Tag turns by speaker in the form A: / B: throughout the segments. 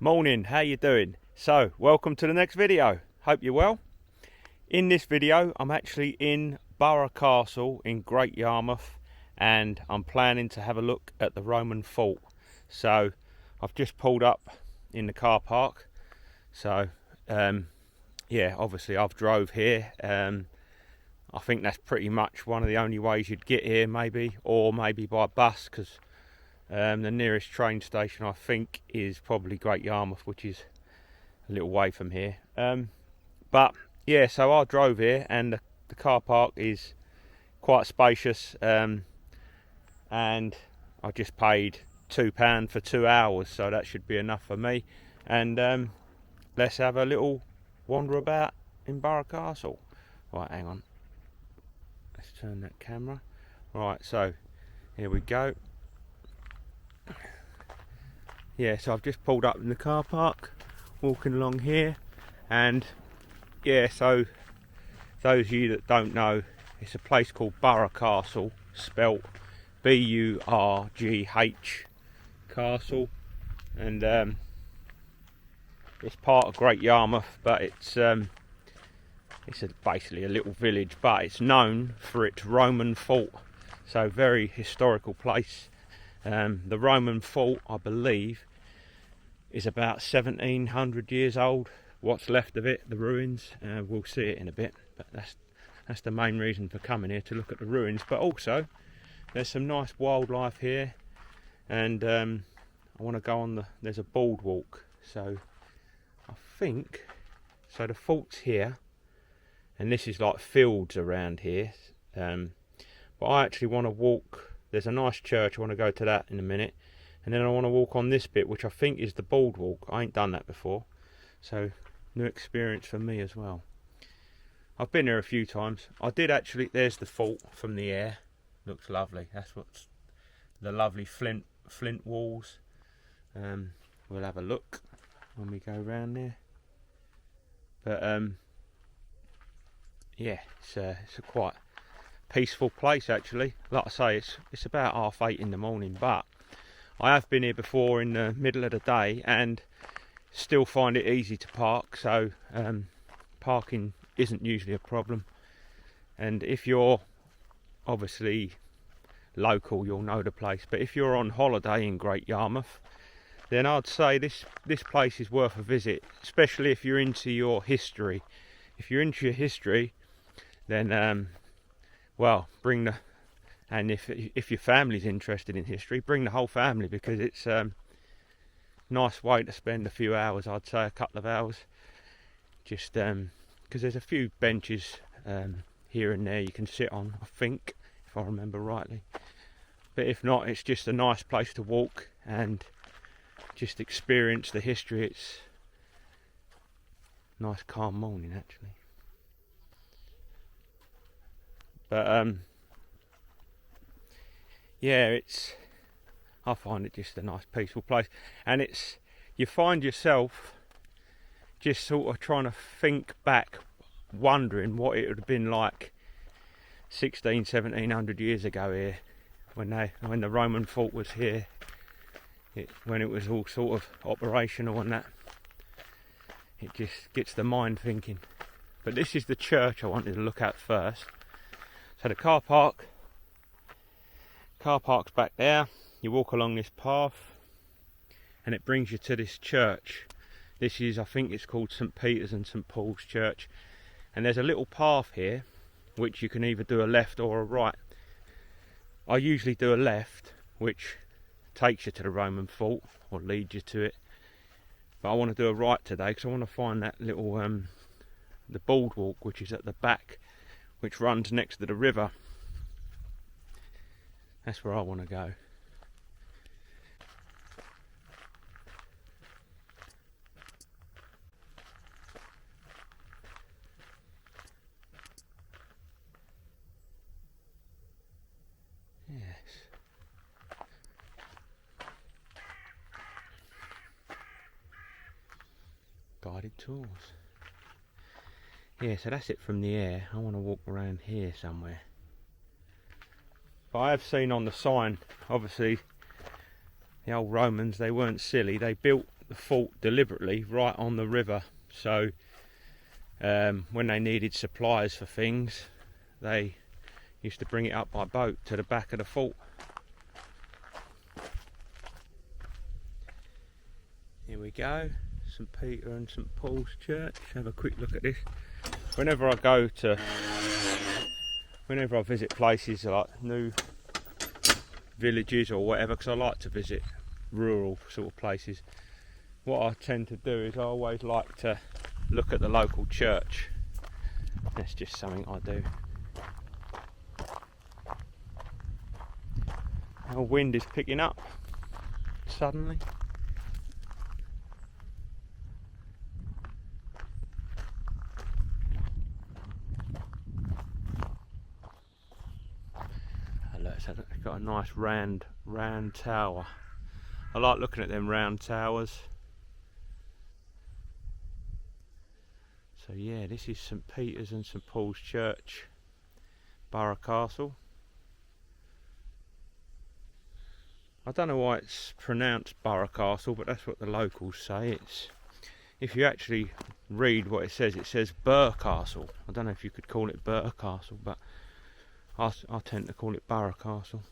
A: Morning, how you doing? So, welcome to the next video. Hope you're well. In this video, I'm actually in Burgh Castle in Great Yarmouth, and I'm planning to have a look at the Roman fort. So, I've just pulled up in the car park. So, yeah, obviously I've drove here. I think that's pretty much one of the only ways you'd get here, maybe, or maybe by bus, because the nearest train station I think is probably Great Yarmouth, which is a little way from here. But yeah, so I drove here, and the car park is quite spacious, and I just paid £2 for 2 hours, so that should be enough for me. And let's have a little wander about in Burgh Castle. Right, hang on, let's turn that camera. Right, so here we go. Yeah, so I've just pulled up in the car park, walking along here, and yeah, so those of you that don't know, it's a place called Burgh Castle, spelt B-U-R-G-H Castle, and it's part of Great Yarmouth, but it's basically a little village, but it's known for its Roman fort, so very historical place. The Roman fort, I believe, is about 1700 years old. What's left of it, the ruins, we'll see it in a bit, but that's the main reason for coming here, to look at the ruins. But also there's some nice wildlife here, and I want to go on there's a boardwalk, so I think, so the fort's here, and this is like fields around here, but I actually want to walk. There's a nice church, I want to go to that in a minute, and then I want to walk on this bit, which I think is the boardwalk. I ain't done that before, so new experience for me as well. I've been there a few times. I did actually, there's the fort from the air, looks lovely. That's what's the lovely flint walls. We'll have a look when we go round there, but yeah, it's a quite peaceful place actually. Like I say, it's about 8:30 in the morning, but I have been here before in the middle of the day and still find it easy to park, so parking isn't usually a problem. And if you're obviously local, you'll know the place, but if you're on holiday in Great Yarmouth, then I'd say this place is worth a visit, especially if you're into your history. If you're into your history, then well, bring the, and if your family's interested in history, bring the whole family, because it's nice way to spend a few hours. I'd say a couple of hours, just because there's a few benches here and there you can sit on, I think, if I remember rightly. But if not, it's just a nice place to walk and just experience the history. It's a nice calm morning actually. But yeah, I find it just a nice peaceful place, and you find yourself just sort of trying to think back, wondering what it would have been like 1700 years ago here, when the Roman fort was here, when it was all sort of operational and that. It just gets the mind thinking. But this is the church I wanted to look at first. So the car park's back there. You walk along this path and it brings you to this church. This is, I think it's called St Peter's and St Paul's Church, and there's a little path here which you can either do a left or a right. I usually do a left, which takes you to the Roman fort or leads you to it, but I want to do a right today because I want to find that little the boardwalk, which is at the back, which runs next to the river. That's where I want to go. Yes. Guided tours. Yeah, so that's it from the air. I want to walk around here somewhere. But I have seen on the sign, obviously, the old Romans, they weren't silly. They built the fort deliberately right on the river, so when they needed supplies for things, they used to bring it up by boat to the back of the fort. Here we go, St Peter and St Paul's Church. Have a quick look at this. Whenever I visit places like new villages or whatever, because I like to visit rural sort of places, what I tend to do is I always like to look at the local church. That's just something I do. The wind is picking up suddenly. It's got a nice round tower. I like looking at them round towers. So yeah, this is St Peter's and St Paul's Church, Burgh Castle. I don't know why it's pronounced Burgh Castle, but that's what the locals say. It's, if you actually read what it says Burgh Castle. I don't know if you could call it Burgh Castle, but I tend to call it Burgh Castle,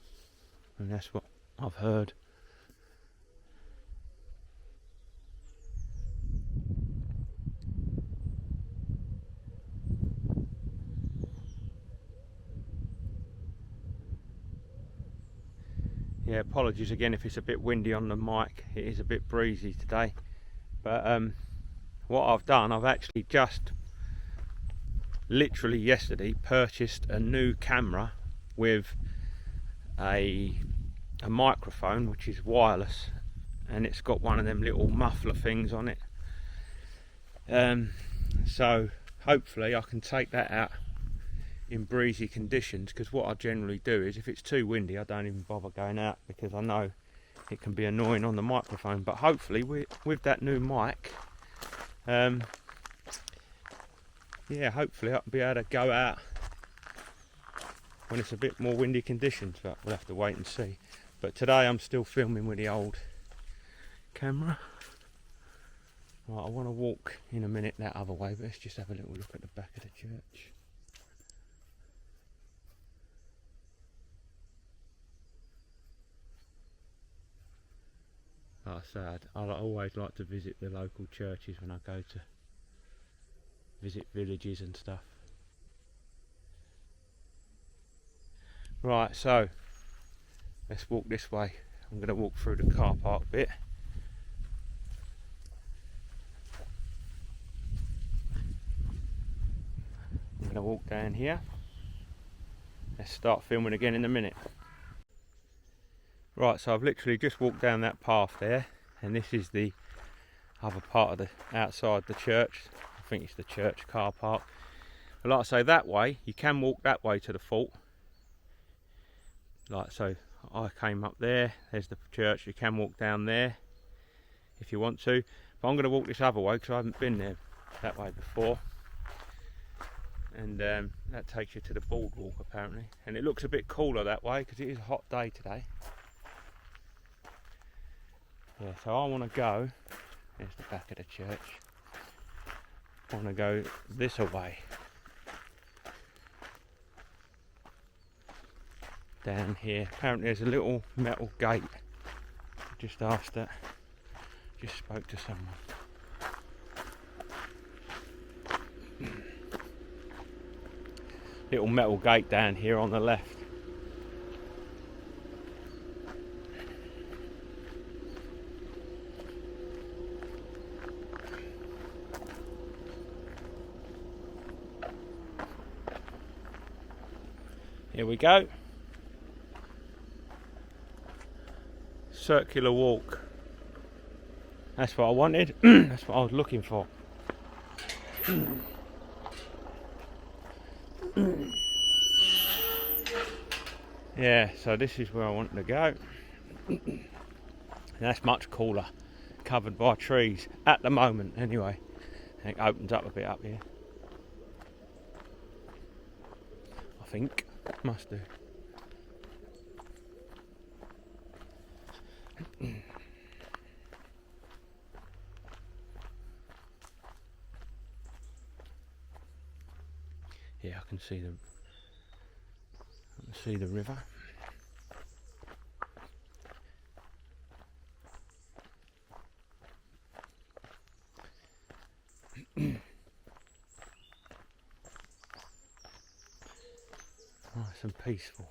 A: and that's what I've heard. Yeah, apologies again if it's a bit windy on the mic. It is a bit breezy today, but what I've done, I've actually just literally yesterday purchased a new camera with a microphone which is wireless, and it's got one of them little muffler things on it, so hopefully I can take that out in breezy conditions, because what I generally do is if it's too windy I don't even bother going out, because I know it can be annoying on the microphone. But hopefully with that new mic, yeah, hopefully I'll be able to go out when it's a bit more windy conditions, but we'll have to wait and see. But today I'm still filming with the old camera. Right, I want to walk in a minute that other way, but let's just have a little look at the back of the church. Like I said, I always like to visit the local churches when I go to visit villages and stuff. Right, so let's walk this way. I'm going to walk through the car park bit. I'm going to walk down here. Let's start filming again in a minute. Right, so I've literally just walked down that path there, and this is the other part of the outside the church. I think it's the church car park. But like I say, that way you can walk that way to the fort. Like so, I came up there. There's the church. You can walk down there if you want to. But I'm going to walk this other way because I haven't been there that way before. And that takes you to the boardwalk apparently. And it looks a bit cooler that way because it is a hot day today. Yeah, so I want to go, there's the back of the church, I want to go this way, down here. Apparently there's a little metal gate. Just asked that, just spoke to someone. Little metal gate down here on the left. Here we go. Circular walk. That's what I wanted. That's what I was looking for. Yeah, so this is where I want to go. And that's much cooler. Covered by trees. At the moment, anyway. I think it opens up a bit up here. I think. Must do. Yeah, I can see the river. Nice and peaceful.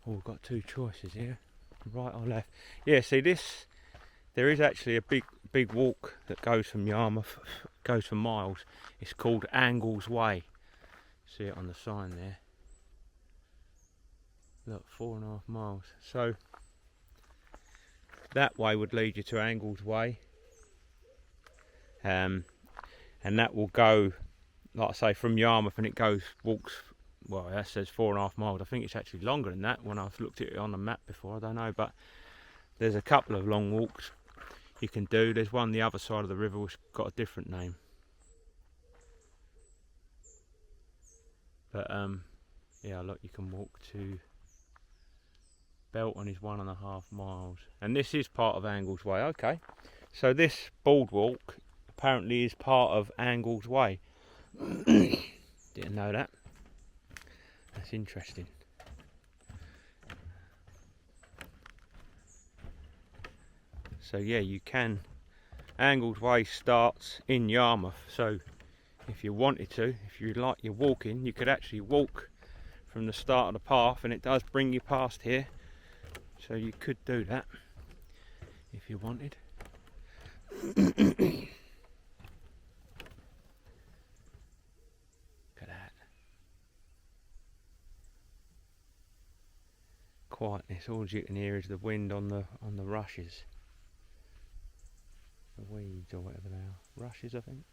A: Oh, we've got two choices here, right or left. Yeah, see this, there is actually a big walk that goes from Yarmouth, goes for miles. It's called Angles Way. See it on the sign there. Look, 4.5 miles. So that way would lead you to Angles Way, and that will go, like I say, from Yarmouth, and it walks. Well, that says 4.5 miles. I think it's actually longer than that when I've looked at it on the map before. I don't know, but there's a couple of long walks you can do. There's one the other side of the river which got a different name. But yeah, look, you can walk to Belton is 1.5 miles, and this is part of Angles Way. Okay, so this boardwalk apparently is part of Angles Way. Didn't know that. That's interesting. So yeah, you can. Angles Way starts in Yarmouth, so if you wanted to, if you like your walking, you could actually walk from the start of the path, and it does bring you past here, so you could do that if you wanted. Look at that. Quietness. All you can hear is the wind on the rushes, the weeds or whatever they are. Rushes, I think.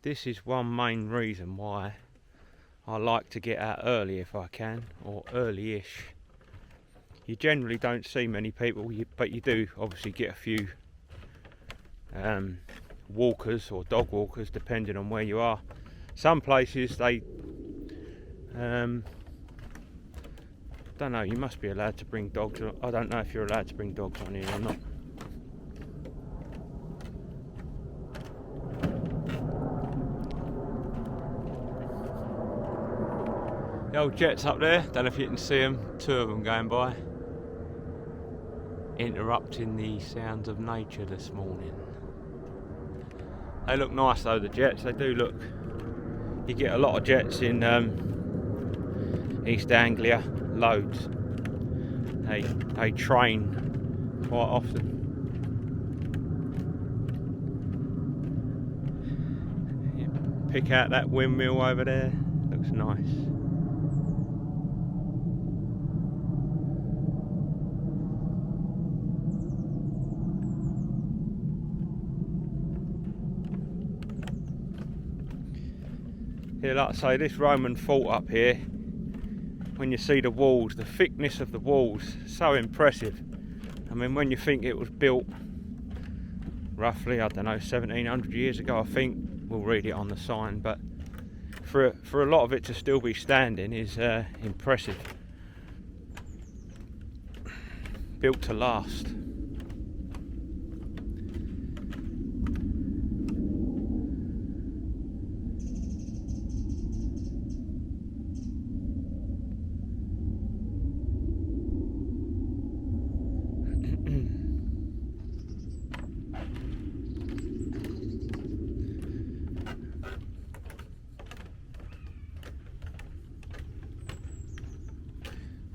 A: This is one main reason why I like to get out early if I can, or early-ish. You generally don't see many people, but you do obviously get a few walkers or dog walkers, depending on where you are. Some places they don't know, you must be allowed to bring dogs. I don't know if you're allowed to bring dogs on here or not. The old jets up there, don't know if you can see them, two of them going by, interrupting the sounds of nature this morning. They look nice though, the jets, they do look. You get a lot of jets in East Anglia, loads. They train quite often. Yeah, pick out that windmill over there, looks nice. Yeah, like I say, this Roman fort up here, when you see the walls, the thickness of the walls, so impressive. I mean, when you think it was built roughly, I don't know, 1700 years ago, I think, we'll read it on the sign, but for a lot of it to still be standing is impressive. Built to last.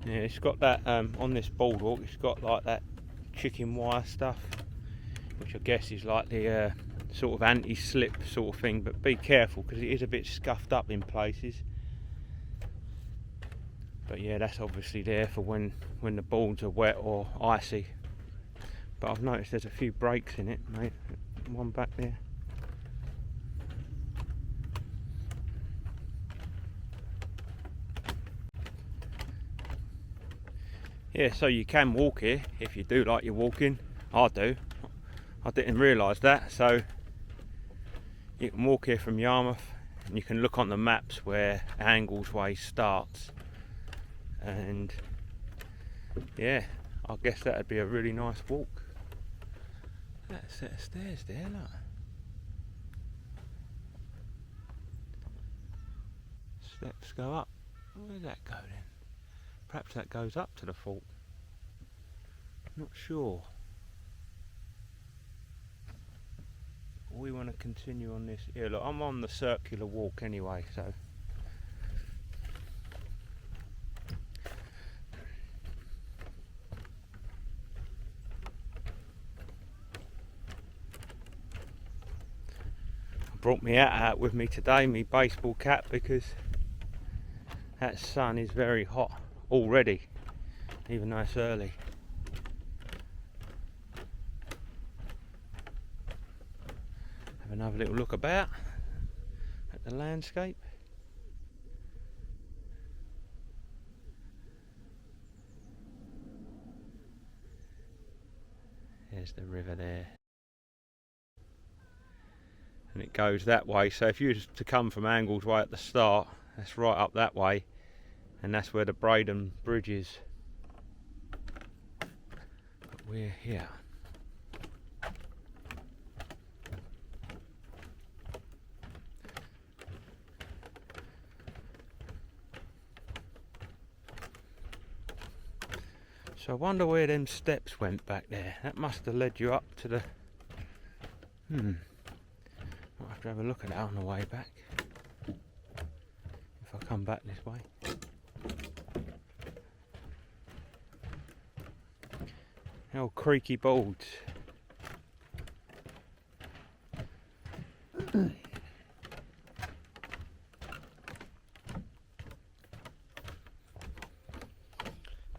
A: Yeah, it's got that on this boardwalk. It's got like that chicken wire stuff, which I guess is like the sort of anti-slip sort of thing. But be careful because it is a bit scuffed up in places. But yeah, that's obviously there for when the boards are wet or icy. But I've noticed there's a few breaks in it, mate. One back there. Yeah, so you can walk here if you do like your walking. I do. I didn't realise that. So you can walk here from Yarmouth and you can look on the maps where Angles Way starts, and yeah, I guess that'd be a really nice walk. That set of stairs there, look. Steps go up. Where does that go then? Perhaps that goes up to the fort. Not sure. We want to continue on this. Yeah, look, I'm on the circular walk anyway, so. I brought my hat out with me today, my baseball cap, because that sun is very hot already, even though it's early. Have another little look about at the landscape. There's the river there. And it goes that way, so if you were to come from Angles Way at the start, that's right up that way, and that's where the Braden Bridge is. But we're here. So I wonder where them steps went back there. That must have led you up to the... Might have to have a look at that on the way back, if I come back this way. The old creaky boards.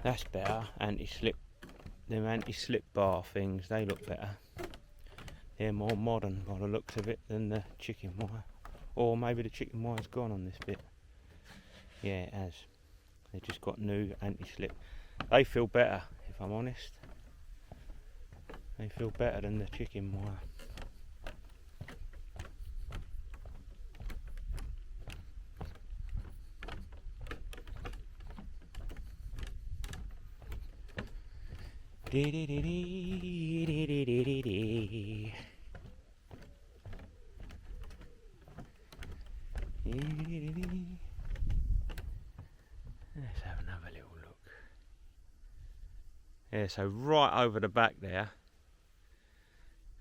A: That's better. Anti-slip. Them anti-slip bar things, they look better. They're more modern by the looks of it than the chicken wire. Or maybe the chicken wire's gone on this bit. Yeah, it has. They've just got new anti-slip. They feel better, if I'm honest. They feel better than the chicken wire. Dee dee dee dee dee dee dee dee dee. Let's have another little look. Yeah, so right over the back there,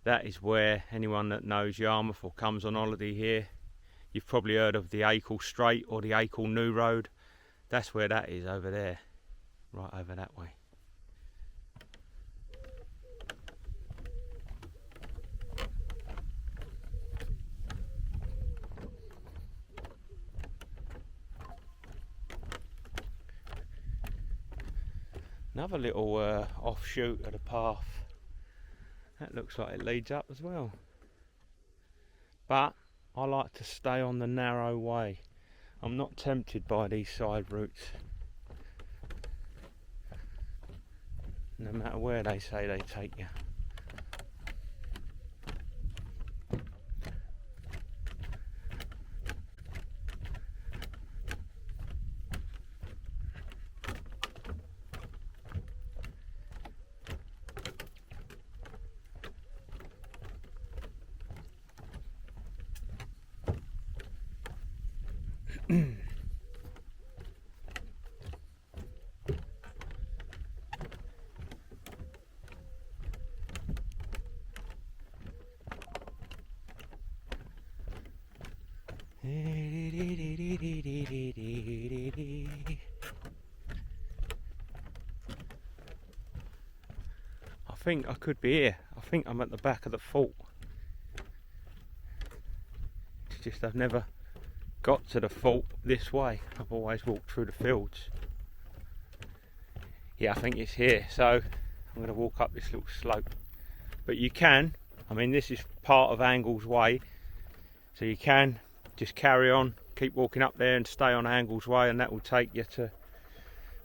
A: that is where anyone that knows Yarmouth or comes on holiday here, you've probably heard of the Acle Straight or the Acle New Road. That's where that is, over there, right over that way. Another little offshoot of the path. That looks like it leads up as well. But I like to stay on the narrow way. I'm not tempted by these side routes. No matter where they say they take you. I think I could be here. I think I'm at the back of the fort. It's just I've never got to the fort this way. I've always walked through the fields. Yeah, I think it's here. So I'm going to walk up this little slope. But you can, I mean, this is part of Angles Way, so you can just carry on, keep walking up there and stay on Angles Way, and that will take you to,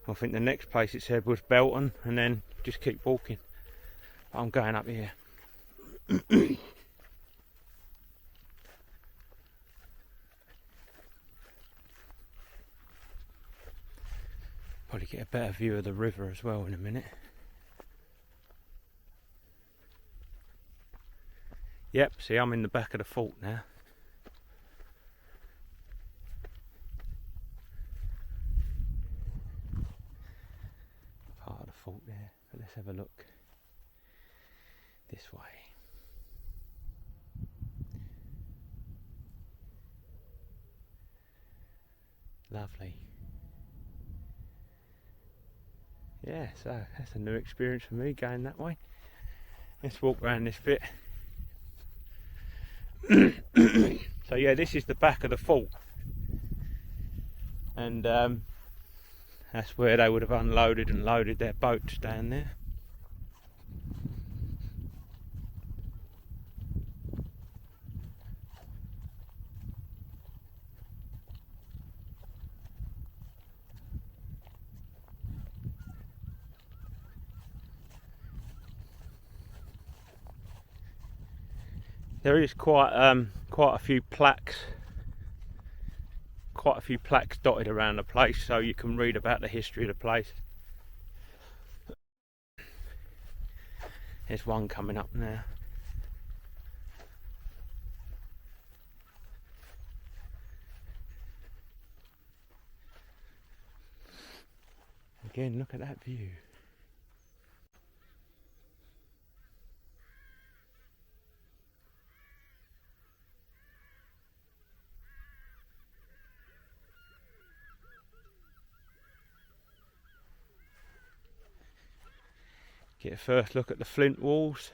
A: I think the next place it said was Belton, and then just keep walking. But I'm going up here. Probably get a better view of the river as well in a minute. Yep, see, I'm in the back of the fort now. Part of the fort there, but let's have a look this way. Lovely. Yeah, so that's a new experience for me, going that way. Let's walk around this bit. So yeah, this is the back of the fort, and that's where they would have unloaded and loaded their boats down there. There is quite a few plaques dotted around the place, so you can read about the history of the place. There's one coming up now. Again, look at that view. Get a first look at the flint walls.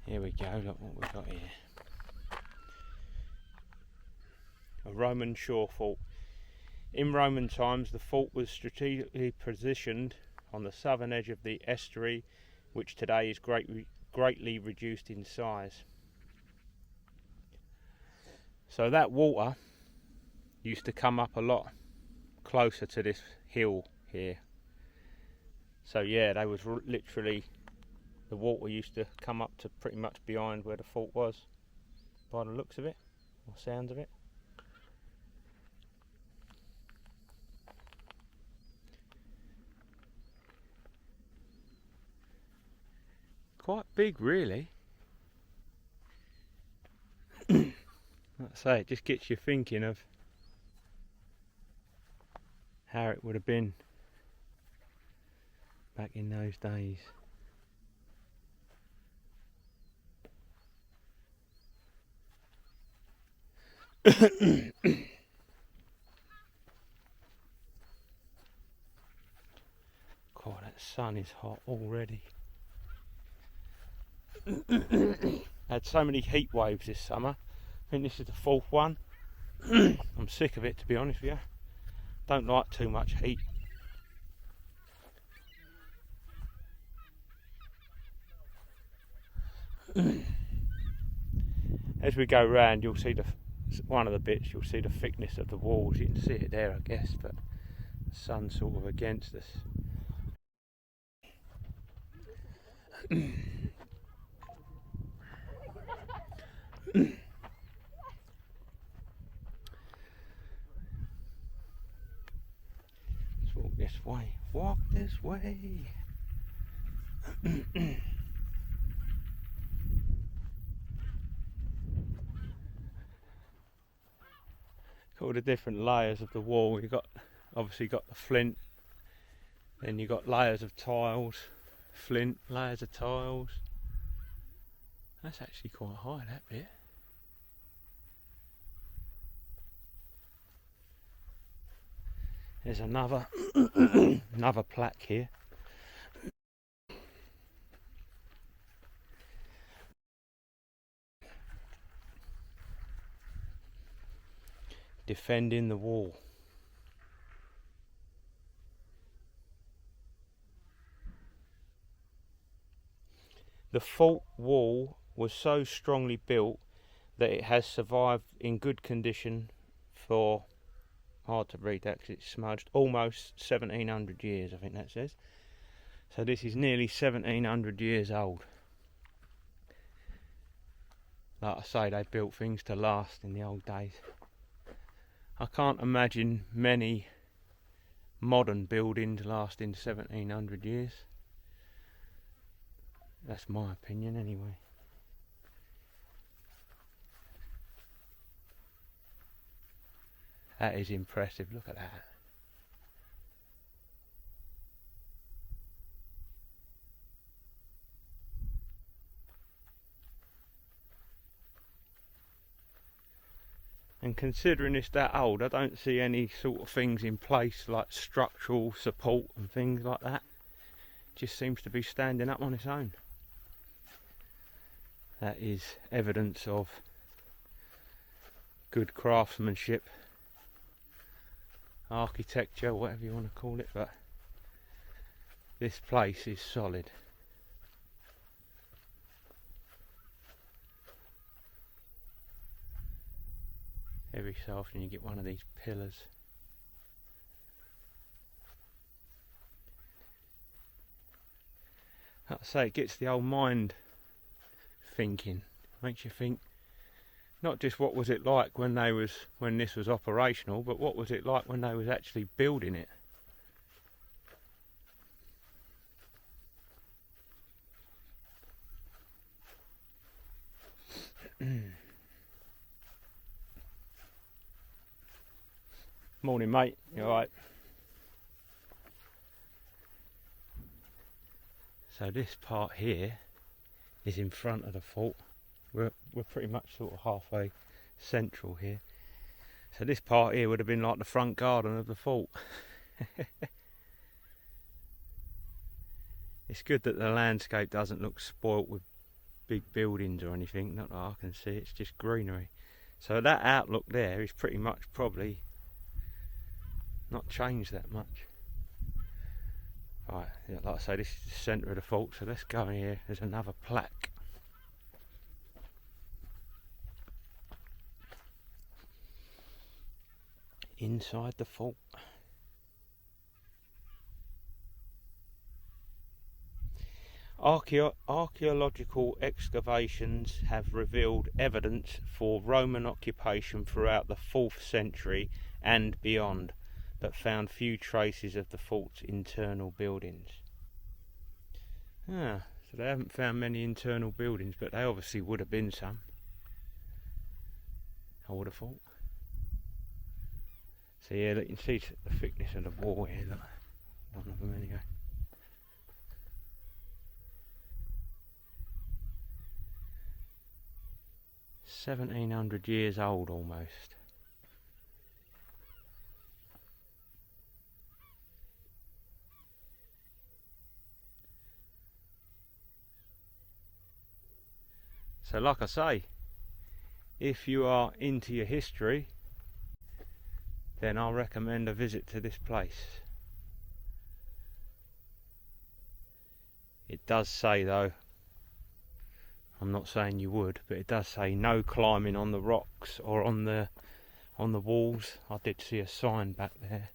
A: Here we go, look what we've got here. A Roman shore fort. In Roman times, the fort was strategically positioned on the southern edge of the estuary, which today is greatly reduced in size. So that water used to come up a lot closer to this hill here. So yeah, they was literally, the water used to come up to pretty much behind where the fort was, by the looks of it, or sounds of it. Quite big, really. Like I say, it just gets you thinking of how it would have been back in those days. God, that sun is hot already. Had so many heat waves this summer. I think this is the fourth one. I'm sick of it, to be honest with you. Don't like too much heat. As we go round, you'll see one of the bits, you'll see the thickness of the walls. You can see it there, I guess, but the sun's sort of against us. Let's walk this way. Walk this way. All the different layers of the wall. You've got obviously got the flint, then you've got layers of tiles, flint, layers of tiles. That's actually quite high, that bit. There's another another plaque here. Defending the wall. The fort wall was so strongly built that it has survived in good condition for, hard to read that because it's smudged, almost 1700 years, I think that says. So this is nearly 1700 years old. Like I say, they built things to last in the old days. I can't imagine many modern buildings lasting 1700 years. That's my opinion anyway. That is impressive, look at that. And considering it's that old, I don't see any sort of things in place like structural support and things like that. It just seems to be standing up on its own. That is evidence of good craftsmanship, architecture, whatever you want to call it, but this place is solid. Every so often you get one of these pillars. Like I say, it gets the old mind thinking. Makes you think not just what was it like when this was operational, but what was it like when they was actually building it. Morning, mate. You alright? So this part here is in front of the fort. We're pretty much sort of halfway central here. So this part here would have been like the front garden of the fort. It's good that the landscape doesn't look spoilt with big buildings or anything, not that I can see, it's just greenery. So that outlook there is pretty much probably not changed that much. Right, yeah, like I say, this is the centre of the fort, so let's go in here. There's another plaque. Inside the fort. Archaeological excavations have revealed evidence for Roman occupation throughout the 4th century and beyond, but found few traces of the fort's internal buildings. So they haven't found many internal buildings, but they obviously would have been some, I would have thought. So yeah, look, you can see the thickness of the wall here, look. One of them anyway. $1,700 years old almost. So like I say, if you are into your history, then I'll recommend a visit to this place. It does say though, I'm not saying you would, but it does say no climbing on the rocks or on the walls. I did see a sign back there.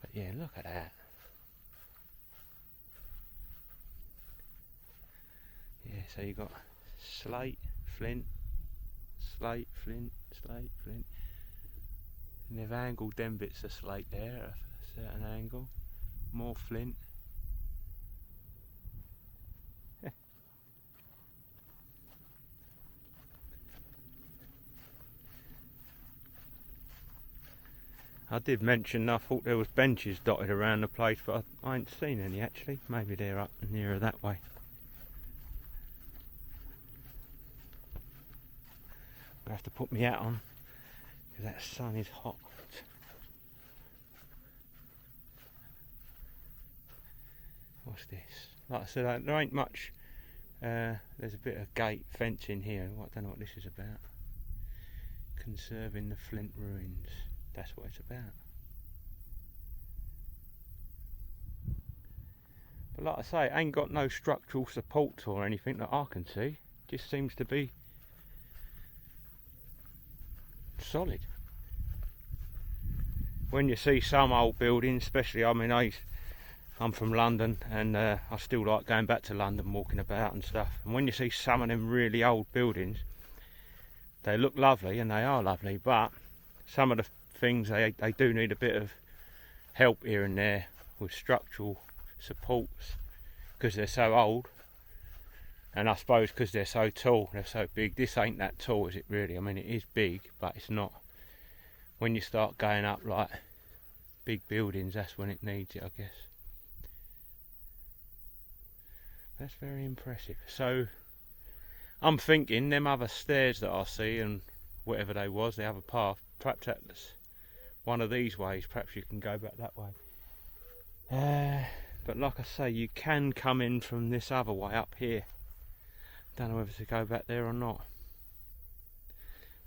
A: But yeah, look at that. Yeah, so you got slate, flint, slate, flint, slate, flint. And they've angled them bits of slate there at a certain angle. More flint. I did mention I thought there was benches dotted around the place, but I ain't seen any actually. Maybe they're up nearer that way. I have to put my hat on because that sun is hot. What's this? Like I said, there ain't much. There's a bit of gate fence in here. I don't know what this is about. Conserving the Flint ruins. That's what it's about. But like I say, it ain't got no structural supports or anything that I can see. Just seems to be solid. When you see some old buildings, especially, I mean, I'm from London, and I still like going back to London, walking about and stuff. And when you see some of them really old buildings, they look lovely, and they are lovely, but some of the things, they do need a bit of help here and there with structural supports, because they're so old. And I suppose because they're so tall, they're so big. This ain't that tall, is it really? I mean, it is big, but it's not. When you start going up like big buildings, that's when it needs it, I guess. That's very impressive. So I'm thinking them other stairs that I see, and whatever they was, the other path, perhaps that's one of these ways. Perhaps you can go back that way. But like I say, you can come in from this other way up here. Don't know whether to go back there or not.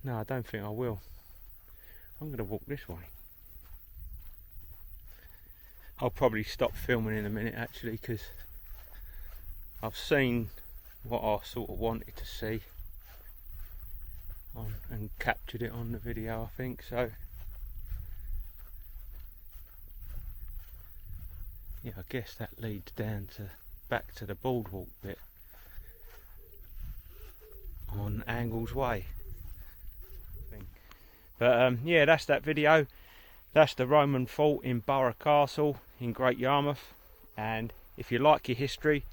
A: No, I don't think I will. I'm going to walk this way. I'll probably stop filming in a minute, actually, because I've seen what I sort of wanted to see and captured it on the video, I think. So yeah, I guess that leads down to back to the boardwalk bit on Angles Way, I think. But yeah, that's that video. That's the Roman fort in Burgh Castle in Great Yarmouth. And if you like your history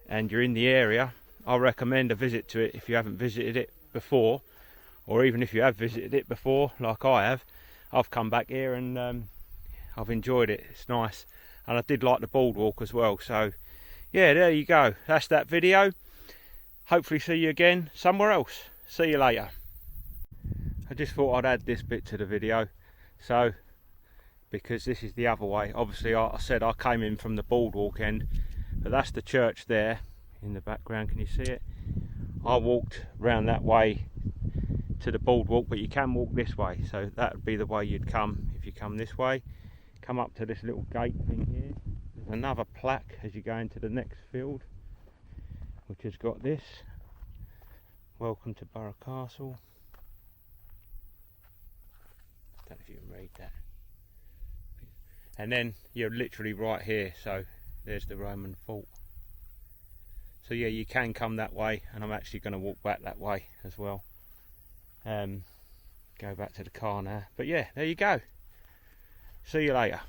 A: and you're in the area, I recommend a visit to it if you haven't visited it before, or even if you have visited it before like I have. I've come back here and I've enjoyed it. It's nice, and I did like the boardwalk as well. So yeah, there you go, that's that video. Hopefully see you again somewhere else. See you later. I just thought I'd add this bit to the video, so because this is the other way. Obviously I said I came in from the boardwalk end, but that's the church there in the background. Can you see it? I walked round that way to the boardwalk, but you can walk this way, so that would be the way you'd come if you come this way. Come up to this little gate thing here. There's another plaque as you go into the next field, which has got this: welcome to Burgh Castle. I don't know if you can read that. And then you're literally right here, so there's the Roman fort. So yeah, you can come that way, and I'm actually going to walk back that way as well. Go back to the car now. But yeah, there you go. See you later.